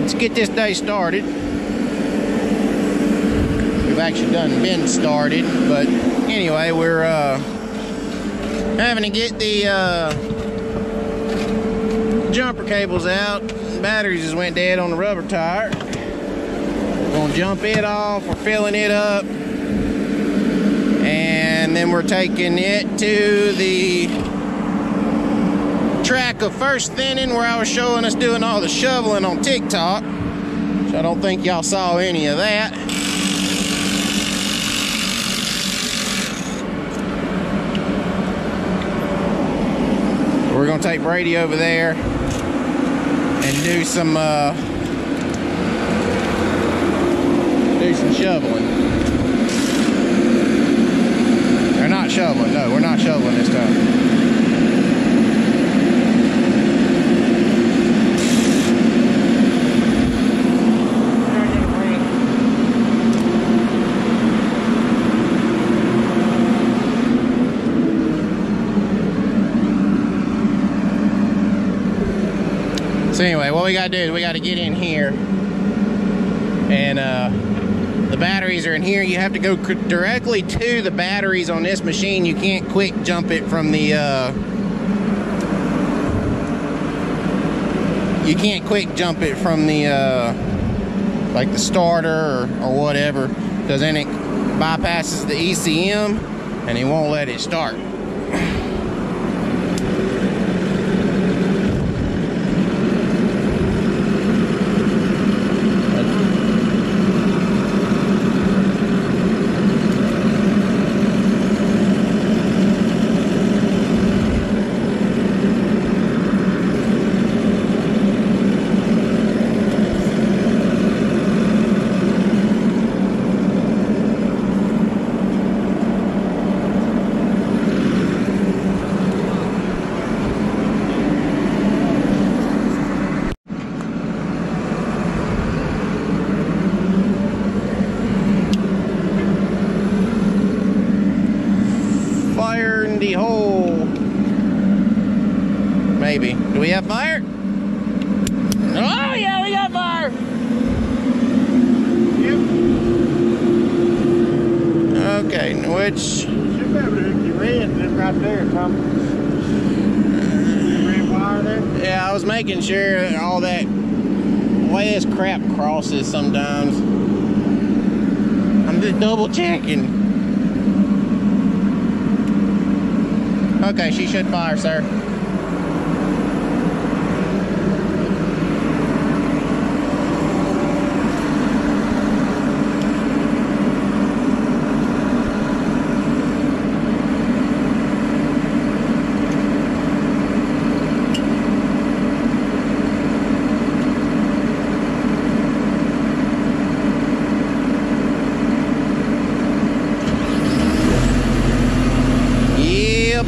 let's get this day started. We've actually been started, but anyway, we're having to get the jumper cables out. Batteries just went dead on the rubber tire. We're gonna jump it off. We're filling it up, and then we're taking it to the track of first thinning where I was showing us doing all the shoveling on TikTok. So I don't think y'all saw any of that. We're gonna take Brady over there and do some shoveling. They're not shoveling. No, we're not shoveling this time. So anyway, what we gotta do is we gotta get in here, and the batteries are in here. You have to go directly to the batteries on this machine. You can't quick jump it from the like the starter or whatever, because then it bypasses the ECM and it won't let it start. The hole. Maybe. Do we have fire? Oh yeah, we got fire. Yep. Okay, which should be able to hook your in right there, Tom. Red wire there? Yeah, I was making sure all that way this crap crosses sometimes. I'm just double checking. Okay, she should fire, sir.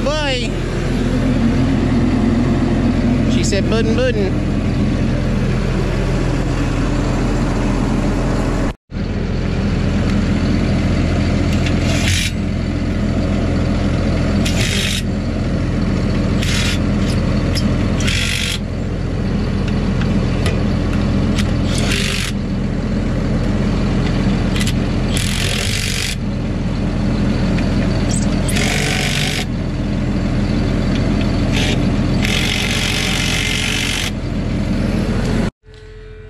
Boy, she said buddin' buddin'.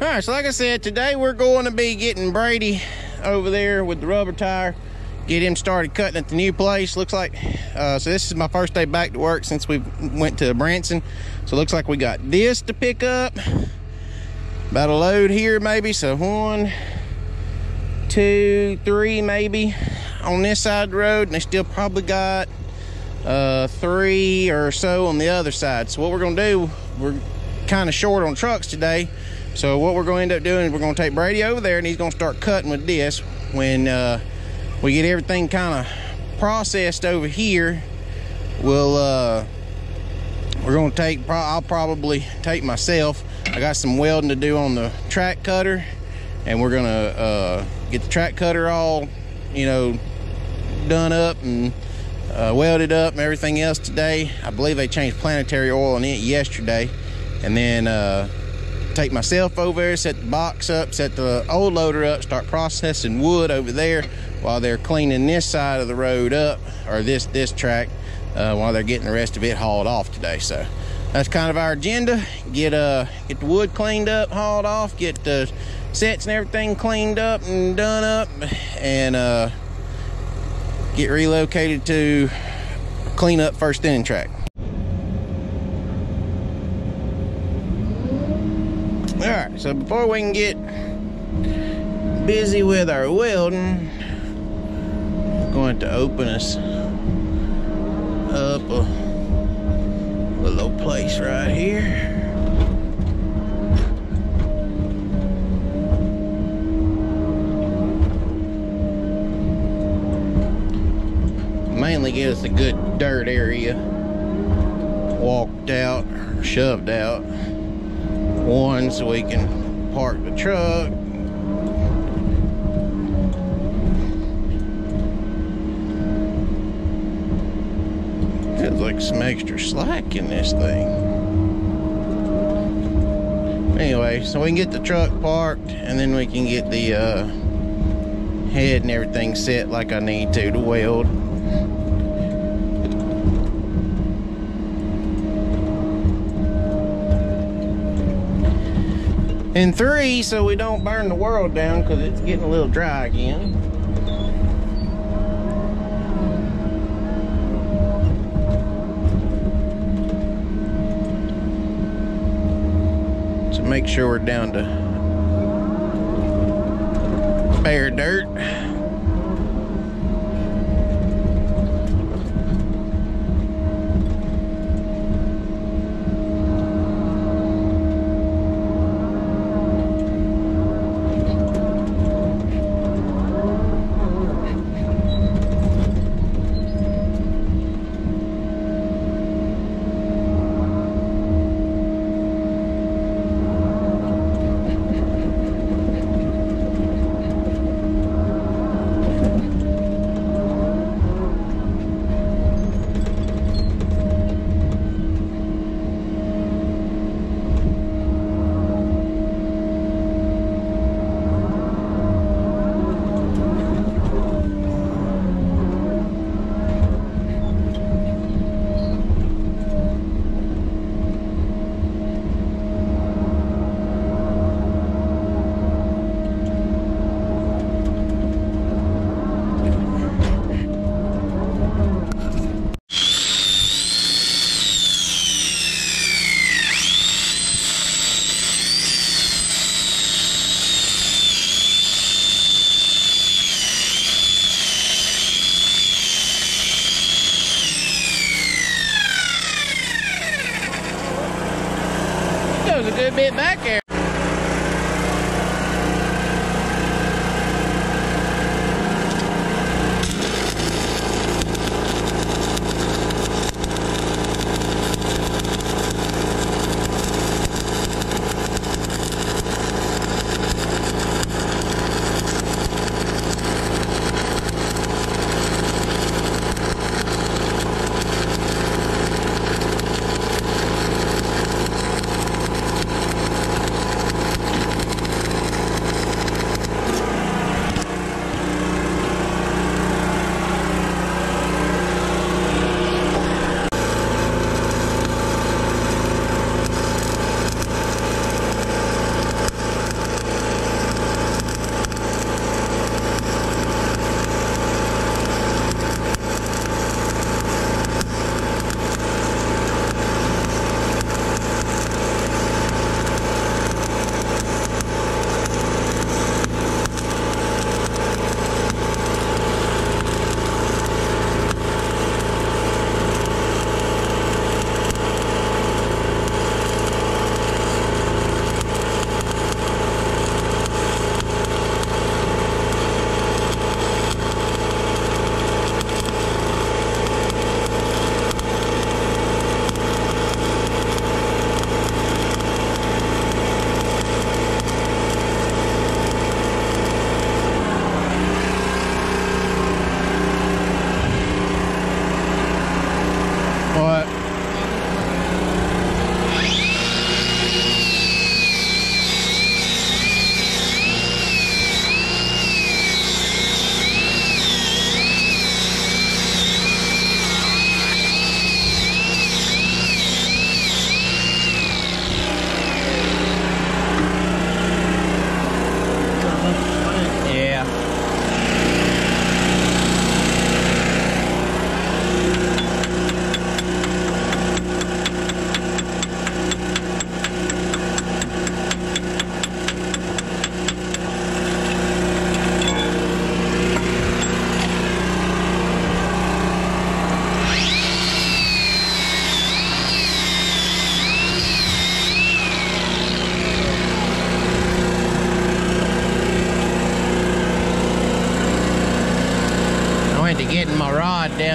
Alright, so like I said, today we're going to be getting Brady over there with the rubber tire, get him started cutting at the new place. Looks like, so this is my first day back to work since we went to Branson. So it looks like we got this to pick up. About a load here maybe, so 1, 2, 3 maybe on this side of the road, and they still probably got 3 or so on the other side. So what we're gonna do, we're kind of short on trucks today. So what we're going to end up doing is we're going to take Brady over there and he's going to start cutting with this. When we get everything kind of processed over here, we're going to take, I'll probably take myself. I got some welding to do on the track cutter, and we're going to get the track cutter all, you know, done up and welded up and everything else today. I believe they changed planetary oil in it yesterday. And then take myself over there, set the box up, set the old loader up, start processing wood over there while they're cleaning this side of the road up, or this track, while they're getting the rest of it hauled off today. So that's kind of our agenda. Get the wood cleaned up, hauled off, get the sets and everything cleaned up and done up, and get relocated to clean up first thinning track. All right, so before we can get busy with our welding, I'm going to open us up a little place right here. Mainly get us a good dirt area walked out, shoved out. One, so we can park the truck. Feels like some extra slack in this thing. Anyway, so we can get the truck parked, and then we can get the head and everything set like I need to weld. And 3, so we don't burn the world down, because it's getting a little dry again. So make sure we're down to bare dirt. A good bit back there.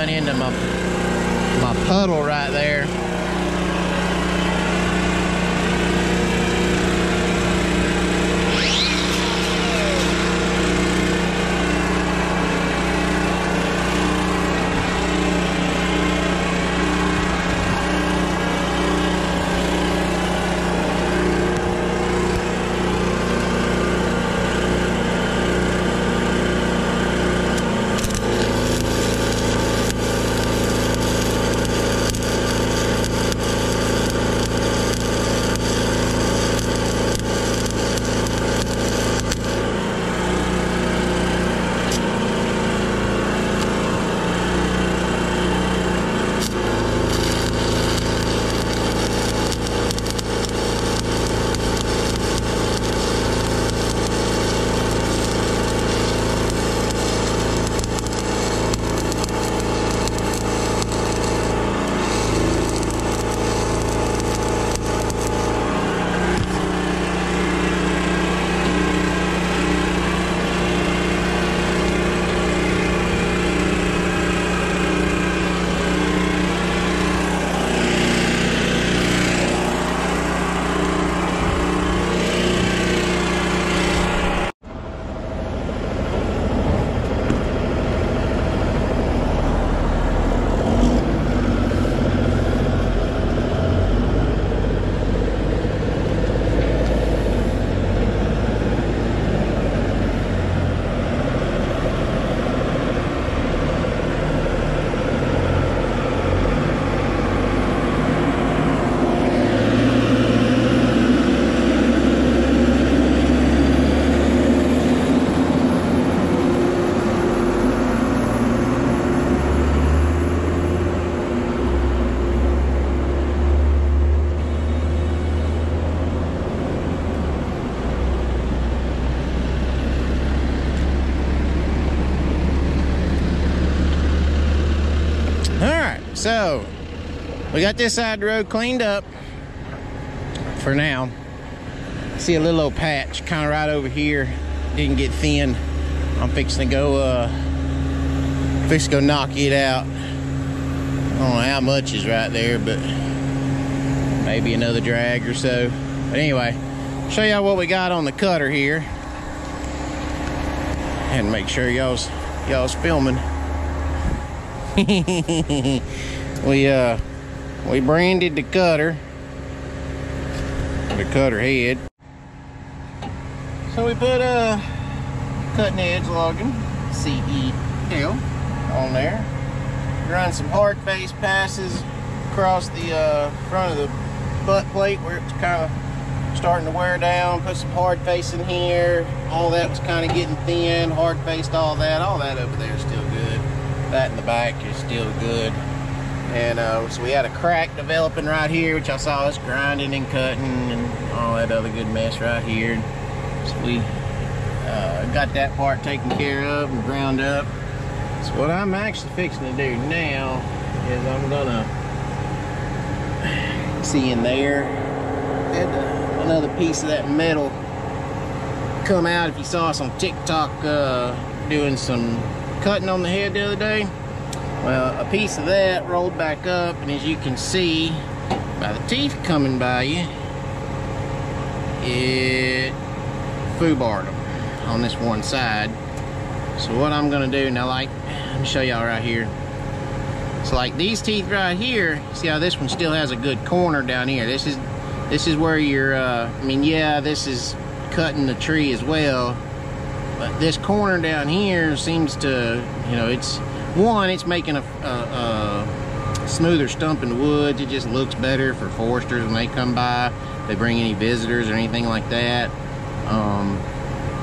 run into my puddle right there. So we got this side of the road cleaned up for now. See a little old patch kind of right over here, didn't get thin. I'm fixing to go knock it out. I don't know how much is right there, but maybe another drag or so. But anyway, show y'all what we got on the cutter here, and make sure y'all's filming. We branded the cutter head. So we put a cutting edge logging CEL on there. Run some hard face passes across the front of the butt plate where it's kind of starting to wear down. Put some hard face in here. All that was kind of getting thin. Hard faced all that. All that over there is still good. That in the back is still good. And so we had a crack developing right here, which I saw us grinding and cutting and all that other good mess right here. So we got that part taken care of and ground up. So what I'm actually fixing to do now is I'm gonna see in there, had another piece of that metal come out. If you saw us on TikTok doing some cutting on the head the other day, well, a piece of that rolled back up, and as you can see by the teeth coming by you, it foobarred them on this one side. So what I'm gonna do now, like, let me show y'all right here. So like these teeth right here, see how this one still has a good corner down here. This is where you're, I mean, yeah, this is cutting the tree as well, but this corner down here seems to, you know, it's making a smoother stump in the woods. It just looks better for foresters when they come by, if they bring any visitors or anything like that.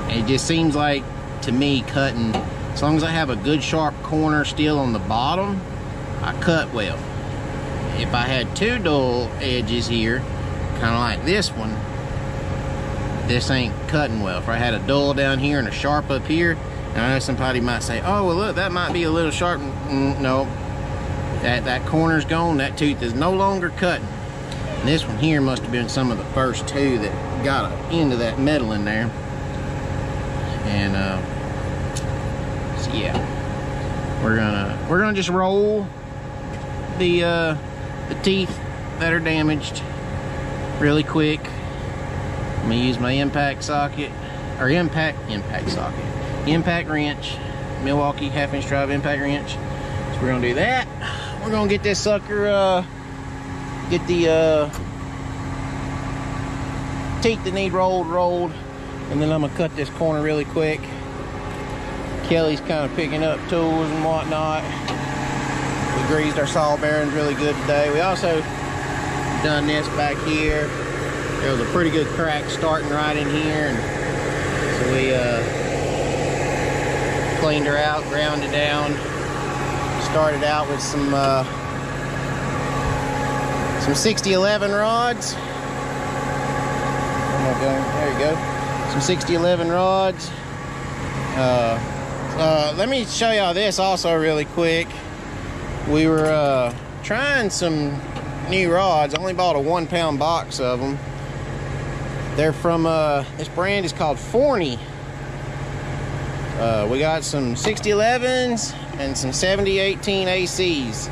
It just seems like, to me, cutting, as long as I have a good sharp corner still on the bottom, I cut well. If I had two dull edges here, kind of like this one, this ain't cutting well. If I had a dull down here and a sharp up here, and I know somebody might say, oh, well, look, that might be a little sharp. No, that corner's gone. That tooth is no longer cutting. And this one here must have been some of the first two that got into that metal in there. And so yeah, we're gonna just roll the teeth that are damaged really quick. I'm gonna use my impact socket, or impact wrench, Milwaukee 1/2" drive impact wrench. So we're gonna do that. We're gonna get this sucker, get the teeth that need rolled, and then I'm gonna cut this corner really quick. Kelly's kind of picking up tools and whatnot. We greased our saw bearings really good today. We also done this back here. There was a pretty good crack starting right in here, and so we cleaned her out, ground it down. Started out with some 6011 rods. Oh my God, there you go. Some 6011 rods. Let me show y'all this also really quick. We were trying some new rods. I only bought a 1 pound box of them. They're from this brand is called Forney. We got some 6011s and some 7018 ACs,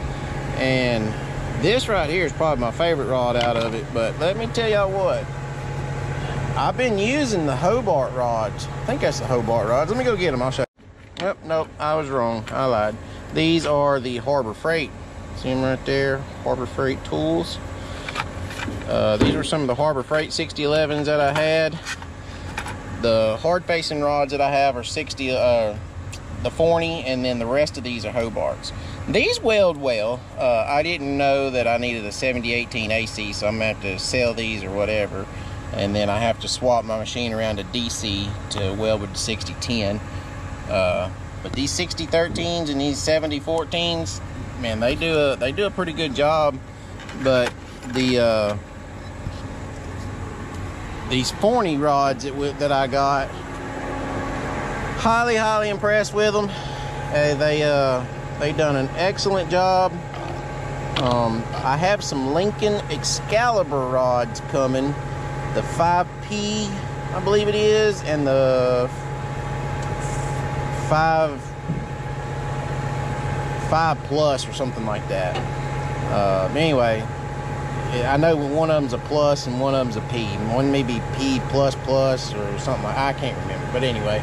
and this right here is probably my favorite rod out of it. But let me tell y'all what, I've been using the Hobart rods. I think that's the Hobart rods. Let me go get them. I'll show you. Yep, nope, I was wrong. I lied. These are the Harbor Freight. See them right there? Harbor Freight tools. These were some of the Harbor Freight 6011s that I had. The hard facing rods that I have are the Forney, and then the rest of these are Hobarts. These weld well. I didn't know that I needed a 7018 AC, so I'm gonna have to sell these or whatever. And then I have to swap my machine around to DC to weld with the 6010. But these 6013s and these 7014s, man, they do a pretty good job. But the these Forney rods that I got, highly impressed with them. They done an excellent job. I have some Lincoln Excalibur rods coming, the 5P, I believe it is, and the 5 plus or something like that. Anyway, I know one of them's a plus and one of them's a P. One may be P plus plus or something like, I can't remember. But anyway,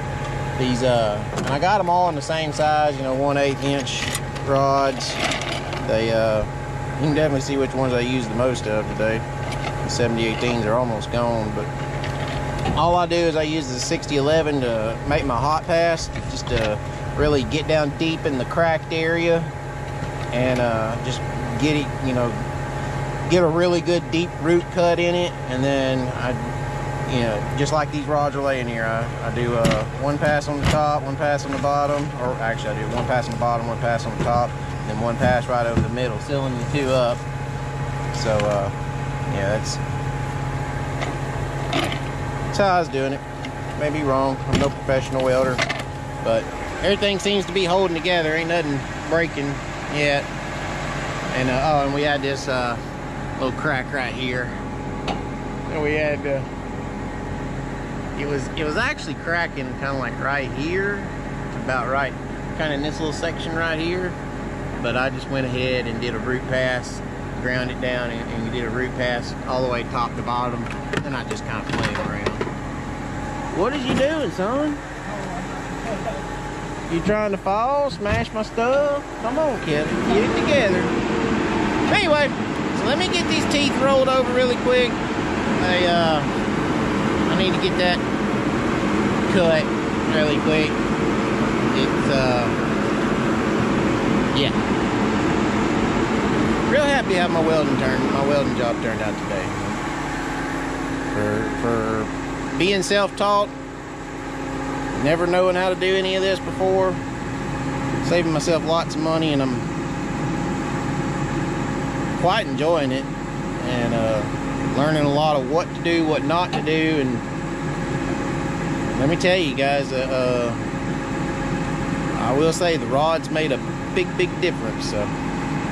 these and I got them all in the same size, you know, 1/8 inch rods. They you can definitely see which ones I use the most of today. The 7018s are almost gone, but all I do is I use the 6011 to make my hot pass, just to really get down deep in the cracked area and just get it, you know, get a really good deep root cut in it. And then I, you know, just like these rods are laying here, I do one pass on the top, one pass on the bottom, or actually I do one pass on the bottom, one pass on the top, and then one pass right over the middle, sealing the two up. So yeah, that's how I was doing it. May be wrong, I'm no professional welder, but everything seems to be holding together. Ain't nothing breaking yet. And oh, and we had this little crack right here. And we had it was actually cracking kind of like right here, about right, kind of in this little section right here. But I just went ahead and did a root pass, ground it down, and did a root pass all the way top to bottom. Then I just kind of played around. What is you doing, son? You trying to fall, smash my stuff? Come on, Kevin, get it together. Anyway, so let me get these teeth rolled over really quick. I need to get that cut really quick. It's yeah. Real happy how my welding job turned out today. For being self-taught, never knowing how to do any of this before, saving myself lots of money, and I'm quite enjoying it, and learning a lot of what to do, what not to do. And let me tell you guys, I will say the rods made a big difference. So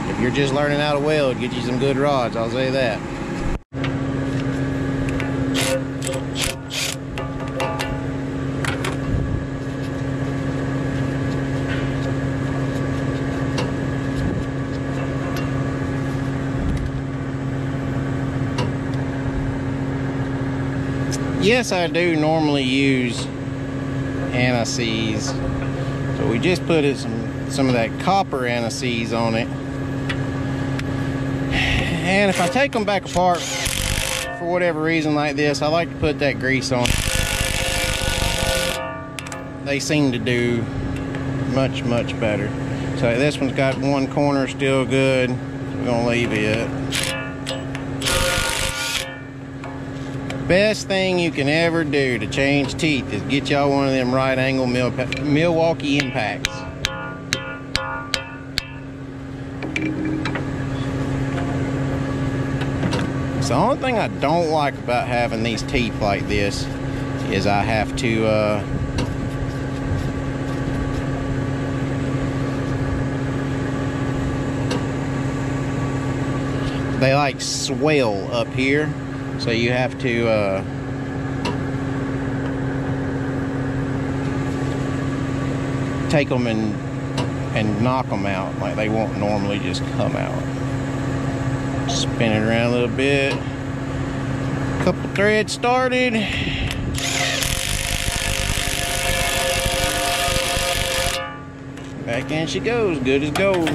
if you're just learning how to weld, get you some good rods, I'll say that. Yes, I do normally use anti-seize. So we just put some of that copper anti-seize on it. And if I take them back apart for whatever reason like this, I like to put that grease on. They seem to do much better. So this one's got one corner still good. We're gonna leave it. Best thing you can ever do to change teeth is get y'all one of them right angle Milwaukee impacts. So the only thing I don't like about having these teeth like this is I have to they like swell up here. So you have to take them and knock them out. Like they won't normally just come out. Spin it around a little bit. Couple threads started. Back in she goes, good as gold.